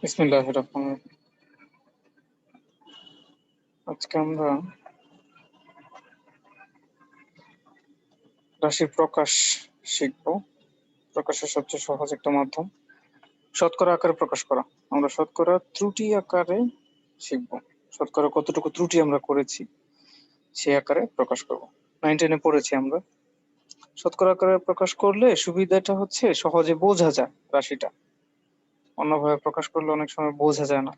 বিসমিল্লাহির রহমানির রহিম। আজকে আমরা রাশির প্রকাশ শিখব। প্রকাশের সবচেয়ে সহজ একটা মাধ্যম শতকরা আকারে প্রকাশ করা। আমরা শতকরা ত্রুটি আকারে শিখব। শতকরা কতটুকু ত্রুটি আমরা করেছি সেই আকারে প্রকাশ করব। 9-10 পড়েছি আমরা। শতকরা আকারে প্রকাশ করলে সুবিধাটা হচ্ছে সহজে বোঝা যায় রাশিটা। অন্যভাবে প্রকাশ করলে অনেক সময় বোঝা যায় না।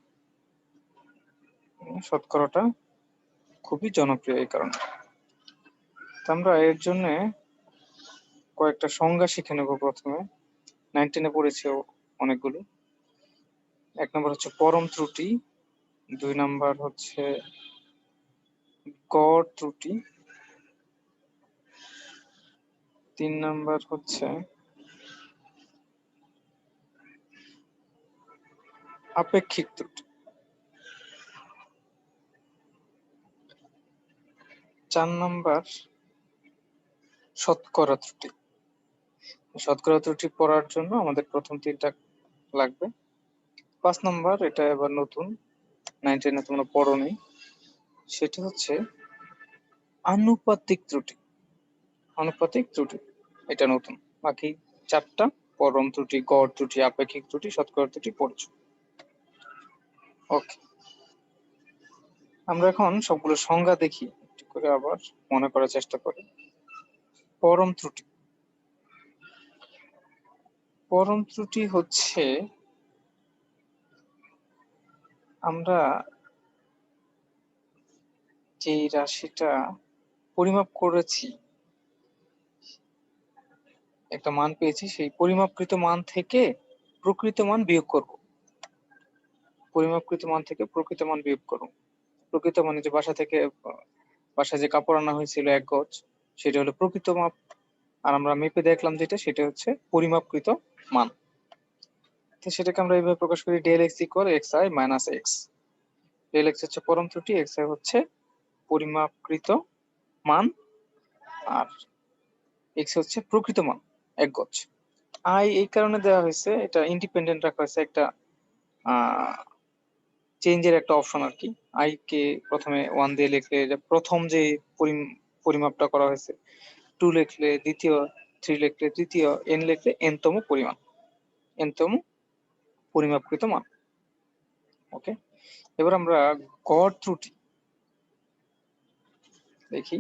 শতকরাটা খুবই জনপ্রিয় এই কারণে। তো আমরা এর জন্য কয়েকটা সংজ্ঞা শিখে নেব। প্রথমে 9-10 পড়েছি অনেকগুলো। 1 নম্বর হচ্ছে পরম ত্রুটি, 2 নাম্বার হচ্ছে গড় ত্রুটি, 3 নাম্বার হচ্ছে আপেক্ষিক ত্রুটি, 4 নাম্বার শতকরা ত্রুটি। শতকরা ত্রুটি পড়ার জন্য আমাদের প্রথম 3টা লাগবে। 5 নাম্বার, এটা এবার নতুন, 9-10 তোমরা পড়োনি, সেটা হচ্ছে আনুপাতিক ত্রুটি। আনুপাতিক ত্রুটি এটা নতুন। বাকি 4টা পরম ত্রুটি, গড় ত্রুটি, আপেক্ষিক ত্রুটি, শতকরা ত্রুটি পড়ছো। ওকে, আমরা এখন সবগুলো সংজ্ঞা দেখি, একটু করে আবার মনে করার চেষ্টা করি। পরম ত্রুটি। পরম ত্রুটি হচ্ছে আমরা যে রাশিটা পরিমাপ করেছি, একটা মান পেয়েছি, সেই পরিমাপকৃত মান থেকে প্রকৃত মান বিয়োগ করব। পরিমাপকৃত মান থেকে প্রকৃত মান বিয়োগ করব। প্রকৃত মানে যে বাসায় যে কাপড় আনা হয়েছিল 1 গজ, সেটা হলো প্রকৃত মাপ। আর আমরা মেপে দেখলাম যেটা, সেটা হচ্ছে পরিমাপকৃত মান। তো সেটাকে আমরা এইভাবে প্রকাশ করি, del X equal X I minus X. Del X হচ্ছে পরম ত্রুটি, এক্স আই হচ্ছে পরিমাপকৃত মান, আর এক্স হচ্ছে প্রকৃত মান 1 গজ। আই এই কারণে দেওয়া হয়েছে, এটা ইন্ডিপেন্ডেন্ট রাখা হয়েছে, একটা চেঞ্জের একটা অপশন আর কি। আই কে প্রথমে 1 দিয়ে লিখলে প্রথম যে পরিমাপটা করা হয়েছে, 2 লিখলে দ্বিতীয়, 3 লিখলে তৃতীয়, n লিখলে n তম পরিমাণ, n তম পরিমাপকৃত মান। ওকে, এবার আমরা গড় ত্রুটি দেখি।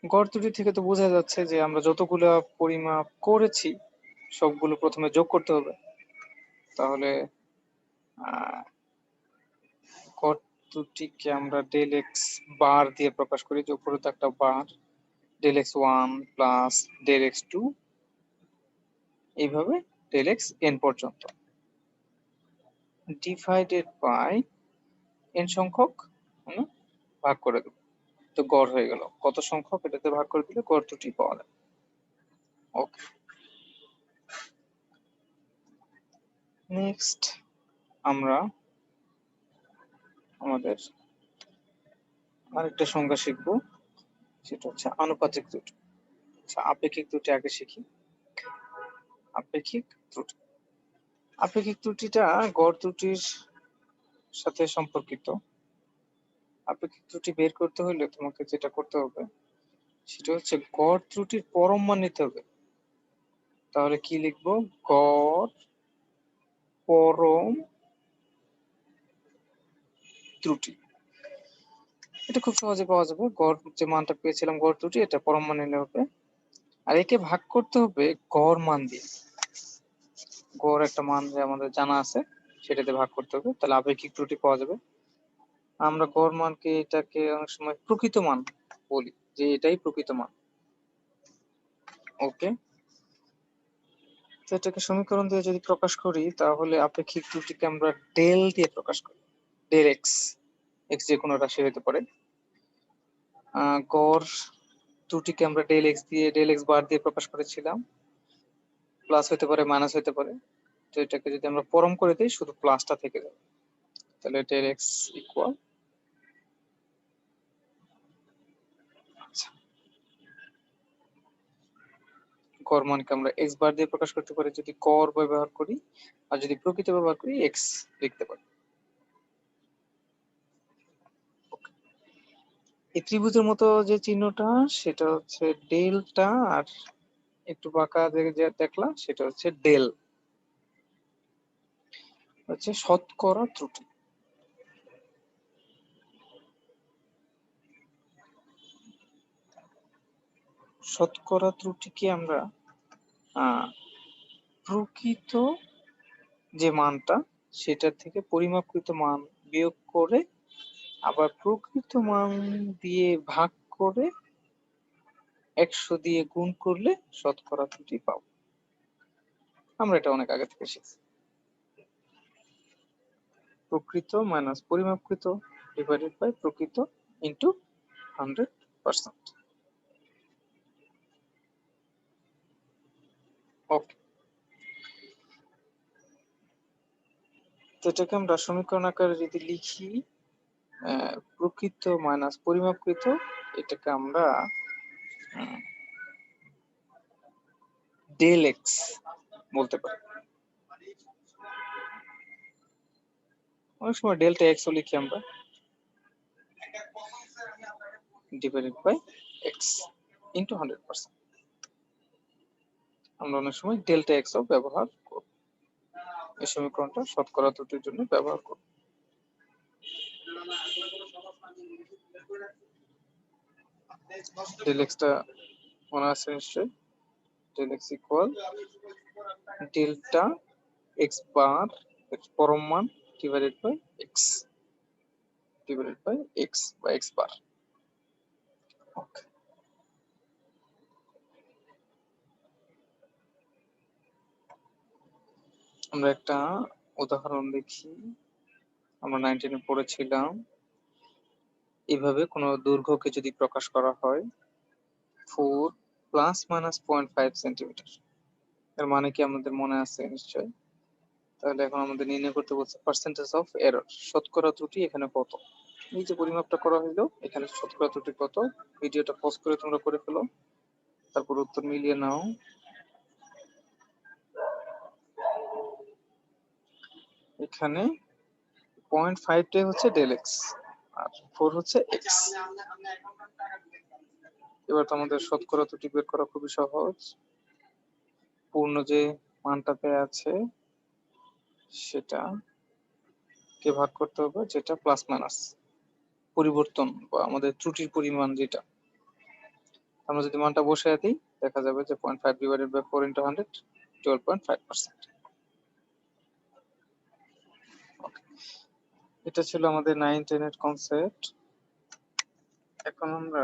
গড় ত্রুটি থেকে তো বোঝা যাচ্ছে যে আমরা যতগুলো পরিমাপ করেছি সবগুলো প্রথমে যোগ করতে হবে। তাহলে গড় ত্রুটিকে আমরা ডেল এক্স বার দিয়ে প্রকাশ করি, যে উপরে তো একটা bar, del X 1 plus del X 2, এইভাবে ডেল এক্স n পর্যন্ত, ডিভাইডেড বাই n সংখ্যক ভাগ করে দেব। তো গড় হয়ে গেল। কত সংখ্যক এটাতে ভাগ করে দিলে গড় ত্রুটি পাওয়া যায়। ওকে, নেক্সট আমরা আমাদের আরেকটা সংজ্ঞা শিখব, সেটা হচ্ছে আনুপাতিক ত্রুটি। আচ্ছা, আপেক্ষিক ত্রুটি আগে শিখি। আপেক্ষিক ত্রুটি, আপেক্ষিক ত্রুটিটা গড় ত্রুটির সাথে সম্পর্কিত। আপেক্ষিক ত্রুটি বের করতে হলে তোমাকে যেটা করতে হবে সেটা হচ্ছে গড় ত্রুটির পরম মান নিতে হবে। তাহলে কি লিখবো? গড় পরম ত্রুটি। এটা খুব সহজে পাওয়া যাবে। গড় যে মানটা পেয়েছিলাম গড় ত্রুটি, এটা পরম মান নিলে হবে। আর একে ভাগ করতে হবে গড় মান দিয়ে। গড় একটা মান যে আমাদের জানা আছে, সেটাতে ভাগ করতে হবে, তাহলে আপেক্ষিক ত্রুটি পাওয়া যাবে। আমরা গড় মানকে, এটাকে অনেক সময় প্রকৃত মান বলি, যে এটাই প্রকৃত মান। ওকে, তো এটাকে সমীকরণ দিয়ে যদি প্রকাশ করি, তাহলে আপেক্ষিক ত্রুটিকে আমরা ডেল দিয়ে প্রকাশ করি। ডেল এক্স, এক্স যে কোনো রাশি হতে পারে। গড় ত্রুটিকে আমরা ডেল এক্স দিয়ে, ডেল এক্স বার দিয়ে প্রকাশ করেছিলাম। প্লাস হতে পারে, মাইনাস হতে পারে। তো এটাকে যদি আমরা পরম করে দিই, শুধু প্লাসটা থেকে যাবে। তাহলে ডেল এক্স ইকুয়াল, আচ্ছা, গড় মানকে আমরা এক্স বার দিয়ে প্রকাশ করতে পারি যদি গড় ব্যবহার করি, আর যদি প্রকৃত ব্যবহার করি এক্স লিখতে পারি। এই ত্রিভুজের মতো যে চিহ্নটা সেটা হচ্ছে ডেল্টা, আর একটু বাঁকা যে দেখলাম সেটা হচ্ছে ডেল, হচ্ছে শতকরা ত্রুটি। শতকরা ত্রুটিকে আমরা প্রকৃত যে মানটা সেটার থেকে পরিমাপকৃত মান বিয়োগ করে আবার প্রকৃত মান দিয়ে ভাগ করে 100 দিয়ে গুণ করলে শতকরা ত্রুটি পাবো। আমরা এটা অনেক আগে থেকে শিখছি। প্রকৃত মাইনাস পরিমাপকৃত ডিভাইডেড বাই প্রকৃত ইন্টু 100%। ওকে, তো এটাকে আমরা সমীকরণ আকারে যদি লিখি, প্রকৃত মাইনাস পরিমাপকৃত, এটাকে আমরা ডেল এক্স বলতে পারি। অনেক সময় ডেল্টা এক্স ও লিখি আমরা, ডিভাইডেড বাই এক্স ইন্টু 100%। আমরা অনেক সময় ডেল্টা এক্স ও ব্যবহার করব। এই সমীকরণটা শতকরা ত্রুটির জন্য ব্যবহার করব। ডেল এক্সটা মনে আছে নিশ্চয়ই, del X equal delta X bar পরম মান ডিভাইডেড বাই এক্স বা এক্স বার। ওকে, আমরা একটা উদাহরণ দেখি। আমরা 19 এ পড়েছিলাম, এভাবে কোনো দৈর্ঘ্যকে যদি প্রকাশ করা হয় 4 প্লাস মাইনাস 0.5 সেন্টিমিটার, এর মানে কি আমাদের মনে আছে নিশ্চয়। তাহলে এখন আমাদের নির্ণয় করতে বলছে পার্সেন্টেজ অফ এরর, শতকরা ত্রুটি এখানে কত। এই যে পরিমাপটা করা হইলো, এখানে শতকরা ত্রুটি কত। ভিডিওটা পজ করে তোমরা করে ফেলো, তারপর উত্তর মিলিয়ে নাও। এখানে 0.5টাই হচ্ছে ডেল এক্স আর 4 হচ্ছে এক্স। এবার তো আমাদের শতকরা ত্রুটি বের করা খুবই সহজ। পূর্ণ যে মানটাতে আছে সেটা কে ভাগ করতে হবে, যেটা প্লাস মাইনাস পরিবর্তন বা আমাদের ত্রুটির পরিমাণ যেটা। আমরা যদি মানটা বসায় দিই দেখা যাবে যে 0.5 ডিভাইডেড বাই 4 ইন্টু 100 12.5%। এটা ছিল আমাদের 9-10 এর কনসেপ্ট। এখন আমরা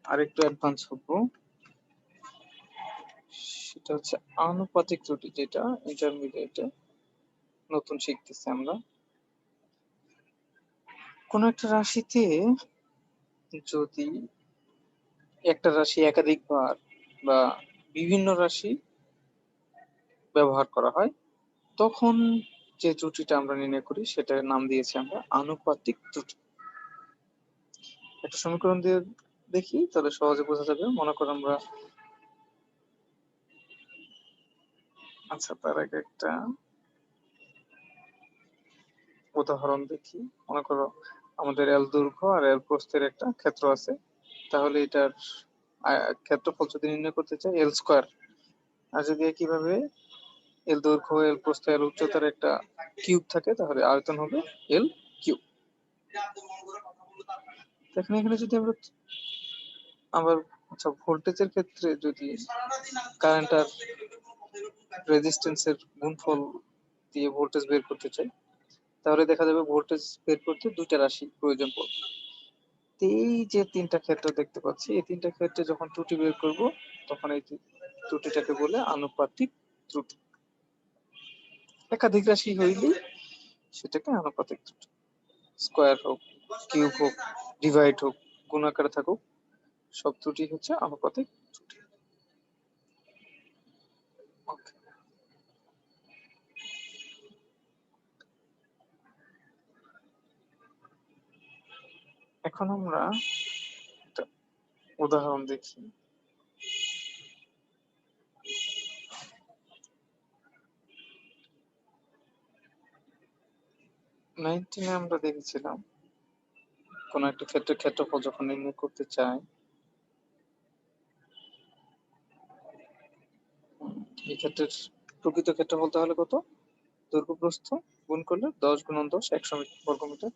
আরেকটু অ্যাডভান্স হব, সেটা হচ্ছে আনুপাতিক ত্রুটি, যেটা ইন্টারমিডিয়েটে নতুন শিখতেছি আমরা। কোন একটা রাশিতে যদি একটা রাশি একাধিকবার বা বিভিন্ন রাশি ব্যবহার করা হয় তখন যে ত্রুটিটা আমরা নির্ণয় করি সেটার নাম দিয়েছি আমরা আনুপাতিক ত্রুটি। একটা সমীকরণ দিয়ে দেখি তাহলে সহজে বোঝা যাবে। মনে করো আমরা, আচ্ছা তার আগে একটা উদাহরণ দেখি। মনে করো আমাদের এল দৈর্ঘ্য আর এল প্রস্থের একটা ক্ষেত্র আছে, তাহলে এটার ক্ষেত্রফল যদি নির্ণয় করতে চাই এল স্কয়ার, আর যদি একইভাবে এল দৈর্ঘ্য এল প্রস্থ এল উচ্চতার একটা কিউব থাকে তাহলে আয়তন হবে এল কিউব। দেখেন এখানে যদি আমরা আবার, আচ্ছা ভোল্টেজের ক্ষেত্রে যদি কারেন্ট আর রেজিস্ট্যান্সের গুণফল দিয়ে ভোল্টেজ বের করতে চাই তাহলে দেখা যাবে ভোল্টেজ বের করতে দুইটা রাশি প্রয়োজন পড়বে। এই যে তিনটা ক্ষেত্র দেখতে পাচ্ছি, এই তিনটা ক্ষেত্রে যখন ত্রুটি বের করব তখন এই ত্রুটিটাকে বলে আনুপাতিক ত্রুটি। একাধিক রাশি হইলে সেটাকে আনুপাতিক ত্রুটি, স্কয়ার হোক কিউব হোক ডিভাইড হোক গুণ আকারে থাকুক, সব ত্রুটি হচ্ছে আনুপাতিক ত্রুটি। এখন আমরা একটা উদাহরণ দেখি। 19 এ আমরা দেখেছিলাম কোন একটা ক্ষেত্রের ক্ষেত্রফল যখন নির্ণয় করতে চাই, এই ক্ষেত্রের প্রকৃত ক্ষেত্রফল তাহলে কত? দৈর্ঘ্য প্রস্থ গুণ করলে 10 গুণন 10 100 বর্গমিটার।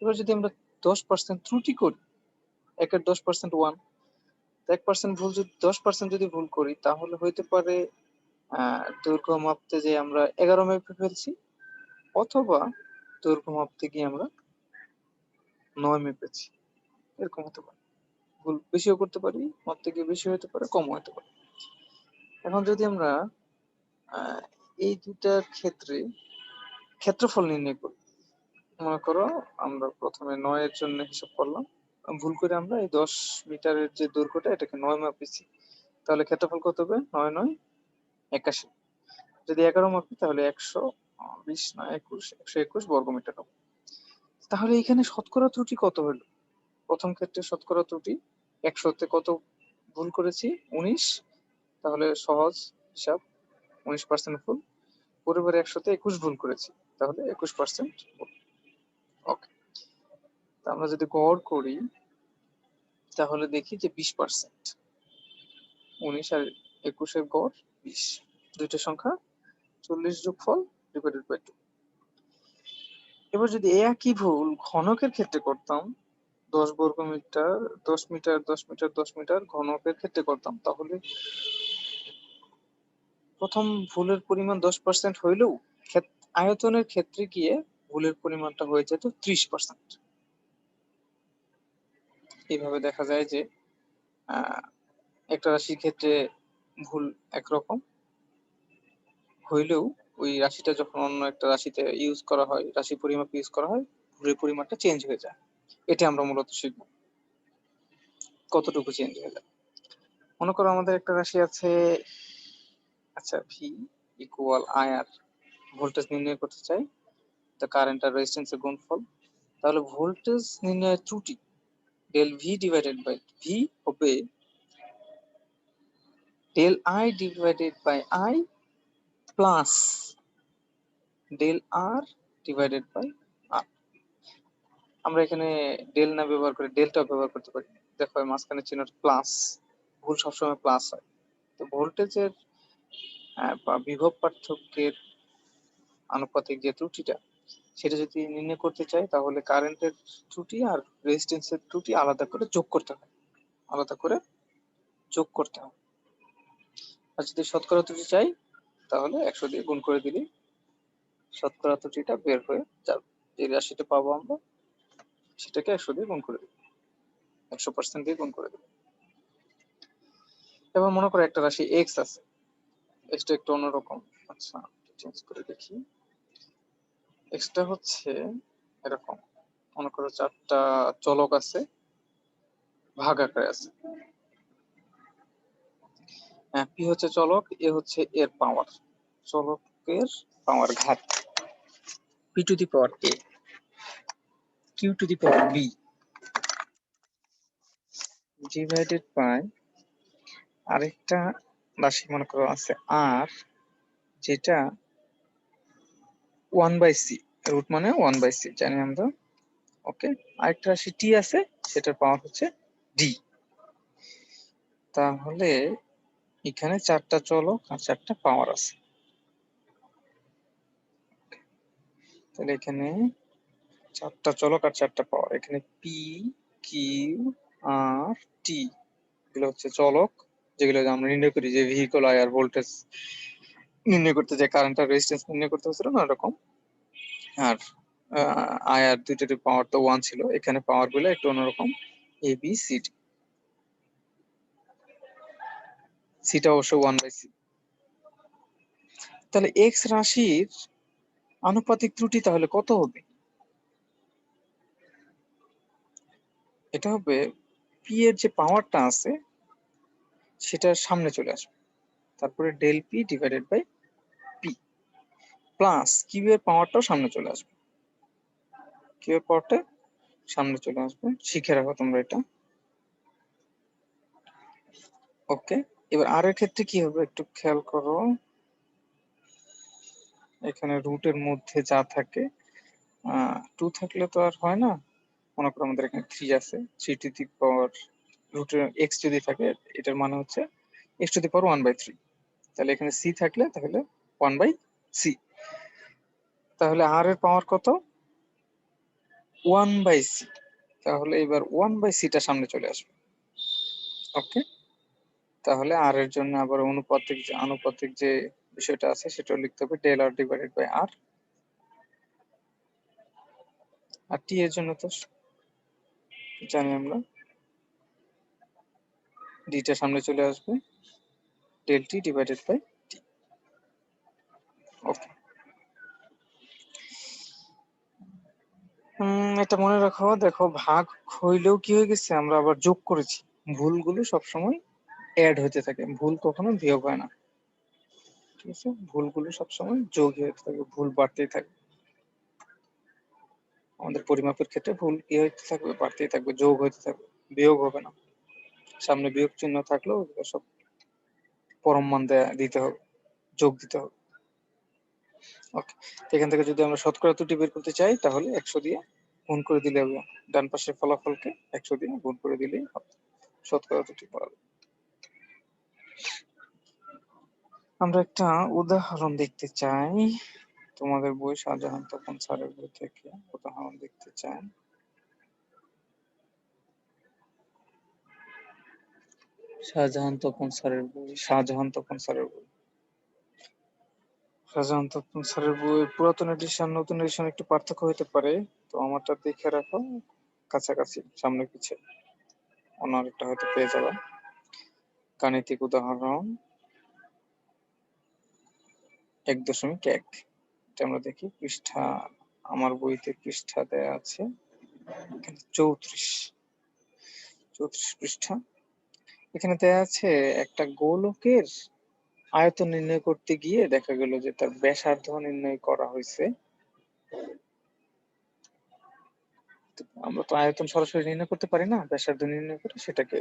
এবার যদি আমরা 10% ত্রুটি করি, 1 এর 10% 1, 1% ভুল, যদি 10% যদি ভুল করি তাহলে হইতে পারে দৈর্ঘ্য মাপতে যে আমরা 11 মেপে ফেলছি, অথবা দৈর্ঘ্য মাপতে গিয়ে আমরা 9 মেপেছি, এরকম হতে পারে। ভুল বেশিও করতে পারি, মাপতে গিয়ে বেশি হতে পারে, কমও হতে পারে। এখন যদি আমরা এই দুটার ক্ষেত্রে ক্ষেত্রফল নির্ণয় করি, মনে করো আমরা প্রথমে 9 এর জন্য হিসাব করলাম, ভুল করে আমরা এই 10 মিটারের যে দৈর্ঘ্যটা এটাকে 9 মাপেছি, তাহলে ক্ষেত্রফল কত হবে? 9 9 81। যদি 11 মাপি তাহলে 120 না 21 121 বর্গমিটার হবে। তাহলে এখানে শতকরা ত্রুটি কত হলো? প্রথম ক্ষেত্রে শতকরা ত্রুটি 100 তে কত ভুল করেছি? 19। তাহলে সহজ হিসাব, 19% ভুল। পরিবারে 100 তে 21 ভুল করেছি, তাহলে 21% ভুল। ওকে, আমরা যদি গড় করি তাহলে দেখি যে 20%, 19 আর 21 এর গড় 20, দুইটা সংখ্যা 40 যোগফল ডিভাইডেড বাই 2। এবার যদি একই ভুল ঘনকের ক্ষেত্রে করতাম, 10 বর্গমিটার 10 মিটার 10 মিটার 10 মিটার ঘনকের ক্ষেত্রে করতাম, তাহলে প্রথম ভুলের পরিমাণ 10% হইলেও আয়তনের ক্ষেত্রে গিয়ে ভুলের পরিমাণটা হয়ে যেত 30%। এইভাবে দেখা যায় যে একটা রাশির ক্ষেত্রে ভুল একরকম হইলেও ওই রাশিটা যখন অন্য একটা রাশিতে ইউজ করা হয়, রাশি পরিমাপ ইউজ করা হয়, ভুলের পরিমাণটা চেঞ্জ হয়ে যায়। এটা আমরা মূলত শিখব, কতটুকু চেঞ্জ হয়ে যায়। মনে করো আমাদের একটা রাশি আছে, আচ্ছা, ভি ইকুয়াল আইআর, ভোল্টেজ নির্ণয় করতে চাই, তো কারেন্ট আর রেজিস্ট্যান্সের গুণফল। তাহলে ভোল্টেজ নির্ণয়ের ত্রুটি del V divided by V হবে del I divided by I plus del R divided by R. আমরা এখানে ডেল না ব্যবহার করে ডেল্টা ব্যবহার করতে পারি। দেখো মাঝখানে চিহ্ন প্লাস, ভুল সবসময় প্লাস হয়। তো ভোল্টেজের বা বিভব পার্থক্যের আনুপাতিক যে ত্রুটিটা, সেটা যদি নির্ণয় করতে চাই তাহলে কারেন্টের ত্রুটি আর রেজিস্ট্যান্সের ত্রুটি আলাদা করে যোগ করতে হয়, আলাদা করে যোগ করতে হয়। আর যদি শতকরা ত্রুটি চাই তাহলে 100 দিয়ে গুণ করে দিলেই শতকরা ত্রুটিটা বের হয়ে যাবে। যে রাশিটা পাবো আমরা সেটাকে 100 দিয়ে গুণ করে দেব, 100% দিয়ে গুণ করে দেব। এবার মনে করো একটা রাশি এক্স আছে, এক্সটা একটু অন্যরকম। আচ্ছা, চেঞ্জ করে দেখি। এক্সটা হচ্ছে এরকম, মনে করো 4টা চলক আছে, ভাগ আকারে আছে। পি হচ্ছে চলক, এ হচ্ছে এর পাওয়ার, চলকের পাওয়ার ঘাত, P to the power A, Q to the power B divided by আরেকটা রাশি মনে করো আছে আর, যেটা 1/c, রুট মানে 1/c জানি আমরা। ওকে, আরেকটা রাশি টি আছে, সেটার পাওয়ার হচ্ছে ডি। তাহলে এখানে 4টা চলক আর 4টা পাওয়ার আছে। তাহলে এখানে 4টা চলক আর 4টা পাওয়ার, এখানে পি কিউ আর টি এগুলো হচ্ছে চলক, যেগুলো আমরা নির্ণয় করি যে ভেহিকল আয়ার ভোল্টেজ নির্ণয় করতে চাই, কারেন্ট আর রেজিস্ট্যান্স নির্ণয় করতে হচ্ছিল না এরকম। আর আয়ার দুইটার পাওয়ার তো 1 ছিল, এখানে পাওয়ার গুলো একটু অন্যরকম, এ বি সি ডি, সিটা অবশ্য 1/c। তাহলে এক্স রাশির আনুপাতিক ত্রুটি তাহলে কত হবে? এটা হবে পি এর যে পাওয়ারটা আছে সেটার সামনে চলে আসবে, তারপরে del P divided by P plus Q এর পাওয়ারটাও সামনে চলে আসবে, কিউ এর পাওয়ারটা সামনে চলে আসবে, শিখে রাখো তোমরা এটা। ওকে, এবার আর এর ক্ষেত্রে কি হবে একটু খেয়াল করো, এখানে রুটের মধ্যে যা থাকে 2 থাকলে তো আর হয় না। মনে করো আমাদের এখানে 3 আছে, 3 টু দি পাওয়ার রুটের x যদি থাকে, এটার মানে হচ্ছে x টু দি পাওয়ার 1/3। তাহলে এখানে c থাকলে তাহলে 1/c। তাহলে r এর পাওয়ার কত? 1/c। তাহলে এবার 1/c টা সামনে চলে আসবে। ওকে, তাহলে r এর জন্য আবার আনুপাতিক যে বিষয়টা আছে সেটা লিখতে হবে del r divided by r। আর t এর জন্য তো জানি আমরা d টা সামনে চলে আসবে del t divided by t। Okay, এটা মনে রাখো। দেখো, ভাগ হইলেও কি হয়ে গেছে, আমরা আবার যোগ করেছি। ভুলগুলো সবসময় অ্যাড হতে থাকে, ভুল কখনো বিয়োগ হয় না। ঠিক আছে, ভুলগুলো সবসময় যোগ হতে থাকে, ভুল বাড়তেই থাকবে। আমাদের পরিমাপের ক্ষেত্রে ভুল কি হতে থাকবে? বাড়তেই থাকবে, যোগ হতে থাকবে, বিয়োগ হবে না। সামনে বিয়োগ চিহ্ন থাকলেও ওগুলো সব পরম মান দিতে হবে, যোগ দিতে হবে। ওকে, এখান থেকে যদি আমরা শতকরা ত্রুটি বের করতে চাই তাহলে 100 দিয়ে গুণ করে দিলে হবে। ডান পাশের ফলাফলকে 100 দিয়ে গুণ করে দিলেই হবে, শতকরা ত্রুটি পাওয়া যাবে। আমরা একটা উদাহরণ দেখতে চাই। তোমাদের বই শাহজাহান তপন স্যারের বই থেকে উদাহরণ দেখতে চাই। শাহজাহান তপন স্যারের বই পুরাতন এডিশন নতুন এডিশন একটু পার্থক্য হতে পারে, তো আমারটা দেখে রাখো, কাছাকাছি সামনে পিছে অন্য আরেকটা হয়তো পেয়ে যাবে। গাণিতিক উদাহরণ 1.1। এটা আমরা দেখি পৃষ্ঠা, আমার বইতে পৃষ্ঠা দেয়া আছে 34 পৃষ্ঠা। এখানে দেয়া আছে একটা গোলকের আয়তন নির্ণয় করতে গিয়ে দেখা গেল যে তার ব্যাসার্ধ নির্ণয় করা হয়েছে। আমরা তো আয়তন সরাসরি নির্ণয় করতে পারি না, ব্যাসার্ধ নির্ণয় করে সেটাকে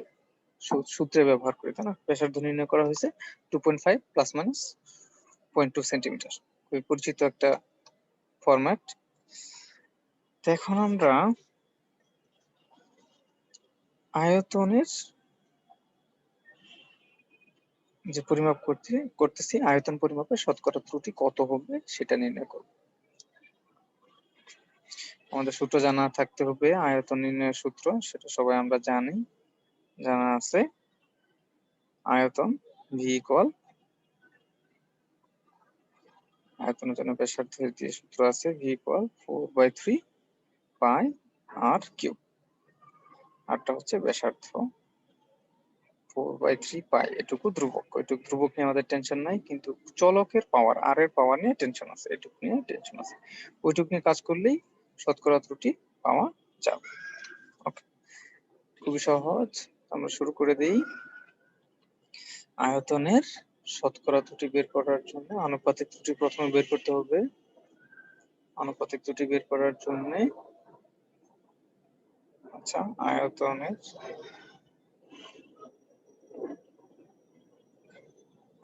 সূত্রে ব্যবহার করি, তাই না? ব্যাসার্ধ নির্ণয় করা হয়েছে 2.5 প্লাস মাইনাস 0.2 সেন্টিমিটার, খুবই পরিচিত একটা ফরম্যাট। এখন আমরা আয়তনের যে পরিমাপ করতেছি, আয়তন পরিমাপে শতকরা ত্রুটি কত হবে সেটা নির্ণয় করব। আমাদের সূত্র জানা থাকতে হবে, আয়তন নির্ণয়ের সূত্র, সেটা সবাই আমরা জানি, জানা আছে। আয়তন ভি ইকুয়াল, আয়তনের জন্য ব্যাসার্ধের যে সূত্র আছে ভি ইকুয়াল 4/3 পাই আর কিউব। আরটা হচ্ছে ব্যাসার্ধ, 4/3 পাই। এটুকু ধ্রুবক নিয়ে আমাদের টেনশন নাই, কিন্তু চলকের পাওয়ার, আর এর পাওয়ার নিয়ে টেনশন আছে, এটুকু নিয়ে টেনশন আছে। ওইটুকু নিয়ে কাজ করলেই শতকরা ত্রুটি পাওয়া যাবে। ওকে, খুবই সহজ, আমরা শুরু করে দেই। আয়তনের শতকরা ত্রুটি বের করার জন্য আনুপাতিক ত্রুটি প্রথমে বের করতে হবে। আনুপাতিক ত্রুটি বের করার জন্য আচ্ছা, আয়তনের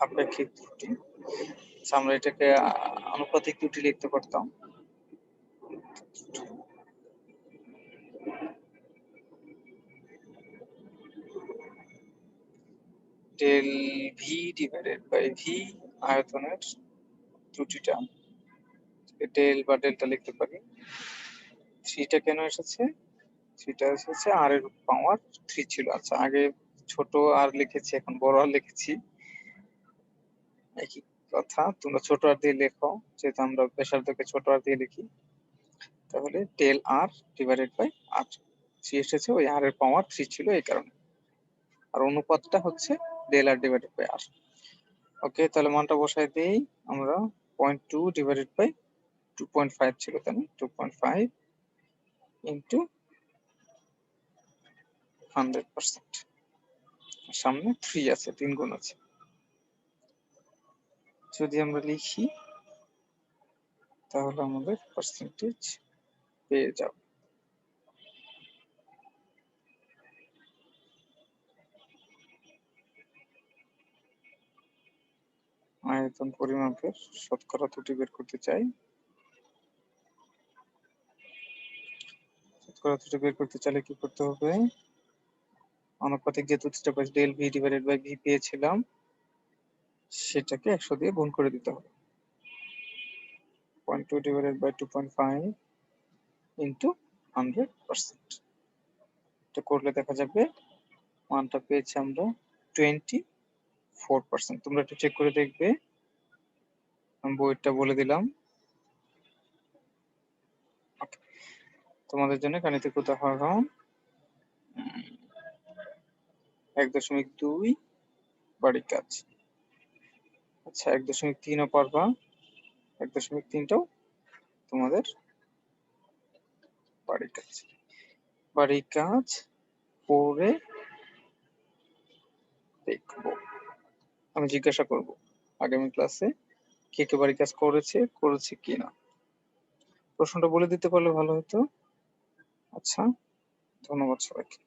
আপেক্ষিক ত্রুটি, আমরা এটাকে আনুপাতিক ত্রুটি লিখতে পারতাম। Del V divided by V, আয়তনের ত্রুটিটা ডেল বা ডেল্টা লিখতে পারি। থ্রিটা কেন এসেছে? থ্রিটা এসেছে আর এর পাওয়ার 3 ছিল। আচ্ছা, আগে ছোট আর লিখেছি, এখন বড় আর লিখেছি, একই কথা। তোমরা ছোট আর দিয়ে লেখো, যেহেতু আমরা ব্যাসার্ধকে ছোট আর দিয়ে লিখি। তাহলে ডেল আর ডিভাইডেড বাই আর, 3 এসেছে, ওই আর এর পাওয়ার 3 ছিল এই কারণে। আর অনুপাতটা হচ্ছে ডেল আর ডিভাইডেড বাই আর। ওকে, তাহলে মানটা বসাই দেই আমরা। 0.2 ডিভাইডেড বাই 2.5 ছিল, তাই না? 2.5 ইন্টু 100%, সামনে 3 আছে, 3 গুণ আছে। যদি আমরা লিখি তাহলে আমাদের পার্সেন্টেজ পেয়ে যাব। আয়তন পরিমাপের শতকরা ত্রুটি বের করতে চাই। স্কয়ার থিটা বের করতে চাইলে কি করতে হবে? আনুপাতিক যেহেতু theta by del V divided by V পেয়েছিলাম, সেটাকে 100 দিয়ে গুণ করে দিতে হবে। 0.2 ডিভাইডেড বাই 2.5 ইন্টু 100%। এটা করলে দেখা যাবে মানটা পেয়েছি আমরা 24%। তোমরা একটু চেক করে দেখবে, আমি বইটা বলে দিলাম। Okay, তোমাদের জন্য গাণিতিক উদাহরণ 1.2 বাড়ির কাজ। আচ্ছা 1.3ও পারবা, 1.3টাও তোমাদের বাড়ির কাজ। বাড়ির কাজ করে দেখবো, আমি জিজ্ঞাসা করব আগামী ক্লাসে কে কে বাড়ির কাজ করেছে কিনা। প্রশ্নটা বলে দিতে পারলে ভালো হতো। আচ্ছা, ধন্যবাদ সবাইকে।